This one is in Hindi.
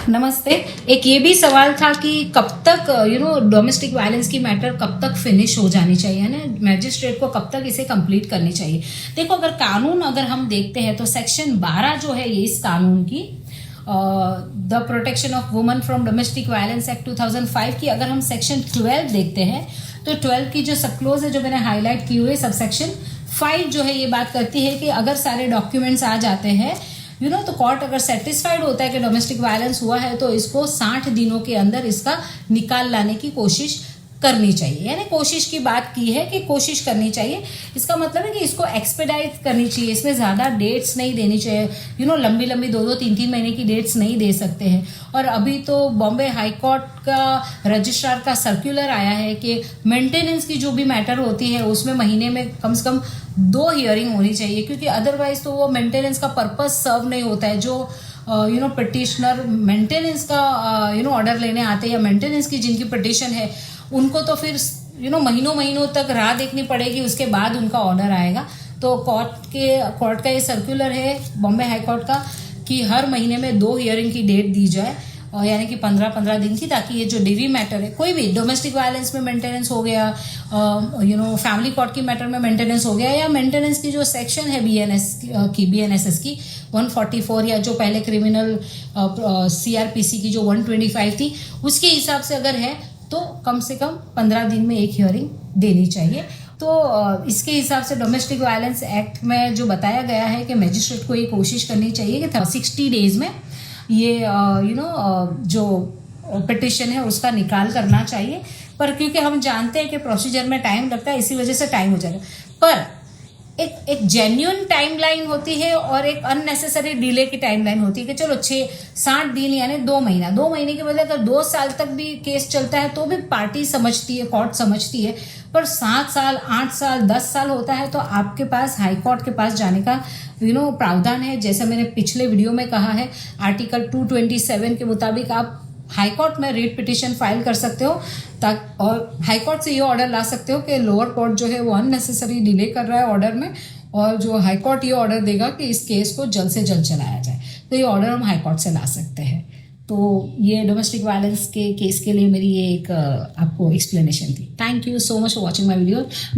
नमस्ते। एक ये भी सवाल था कि कब तक डोमेस्टिक वायलेंस की मैटर कब तक फिनिश हो जानी चाहिए ना, मैजिस्ट्रेट को कब तक इसे कंप्लीट करनी चाहिए। देखो, अगर हम देखते हैं तो सेक्शन 12 जो है ये इस कानून की the protection of woman from domestic violence act 2005 की अगर हम सेक्शन 12 देखते हैं तो 12 की जो सब क्लोज है जो मैंने हाईलाइट की हुई, सब सेक्शन 5 जो है ये बात करती है कि अगर सारे डॉक्यूमेंट्स आ जाते हैं तो कोर्ट अगर सेटिस्फाइड होता है कि डोमेस्टिक वायलेंस हुआ है तो इसको 60 दिनों के अंदर इसका निकाल लाने की कोशिश करनी चाहिए। यानी कोशिश की बात की है कि कोशिश करनी चाहिए, इसका मतलब है कि इसको एक्सपेडाइट करनी चाहिए, इसमें ज़्यादा डेट्स नहीं देनी चाहिए। लंबी लंबी 2-2, 3-3 महीने की डेट्स नहीं दे सकते हैं। और अभी तो बॉम्बे हाई कोर्ट का रजिस्ट्रार का सर्कुलर आया है कि मेंटेनेंस की जो भी मैटर होती है उसमें महीने में कम से कम 2 हियरिंग होनी चाहिए, क्योंकि अदरवाइज तो वो मेंटेनेंस का पर्पस सर्व नहीं होता है। जो पिटिशनर मेंटेनेंस का ऑर्डर लेने आते हैं या मेंटेनेंस की जिनकी पिटिशन है उनको तो फिर महीनों महीनों तक राह देखनी पड़ेगी, उसके बाद उनका ऑर्डर आएगा। तो कोर्ट का ये सर्कुलर है बॉम्बे हाई कोर्ट का कि हर महीने में 2 हियरिंग की डेट दी जाए, यानी कि 15-15 दिन की, ताकि ये जो डिवी मैटर है, कोई भी डोमेस्टिक वायलेंस में मेंटेनेंस हो गया, फैमिली कोर्ट की मैटर में मेंटेनेंस हो गया, या मेंटेनेंस की जो सेक्शन है बीएनएसएस की 144 या जो पहले क्रिमिनल सीआरपीसी की जो 125 थी उसके हिसाब से अगर है तो कम से कम 15 दिन में एक हियरिंग देनी चाहिए। तो इसके हिसाब से डोमेस्टिक वायलेंस एक्ट में जो बताया गया है कि मजिस्ट्रेट को ये कोशिश करनी चाहिए कि 60 डेज में ये जो पिटिशन है उसका निकाल करना चाहिए। पर क्योंकि हम जानते हैं कि प्रोसीजर में टाइम लगता है, इसी वजह से टाइम हो जाएगा। पर एक जेन्युइन टाइमलाइन होती है और एक अननेसेसरी डिले की टाइमलाइन होती है कि चलो 60 दिन यानी 2 महीना, 2 महीने के बदले अगर 2 साल तक भी केस चलता है तो भी पार्टी समझती है, कोर्ट समझती है। पर 7 साल, 8 साल, 10 साल होता है तो आपके पास हाई कोर्ट के पास जाने का प्रावधान है। जैसे मैंने पिछले वीडियो में कहा है, आर्टिकल 227 के मुताबिक आप हाई कोर्ट में रीट पिटिशन फाइल कर सकते हो और हाई कोर्ट से ये ऑर्डर ला सकते हो कि लोअर कोर्ट जो है वो अननेसेसरी डिले कर रहा है ऑर्डर में, और जो हाई कोर्ट ये ऑर्डर देगा कि इस केस को जल्द से जल्द चलाया जाए, तो ये ऑर्डर हम हाई कोर्ट से ला सकते हैं। तो ये डोमेस्टिक वायलेंस के केस के लिए मेरी ये एक आपको एक्सप्लेनेशन थी। Thank you so much for watching my video.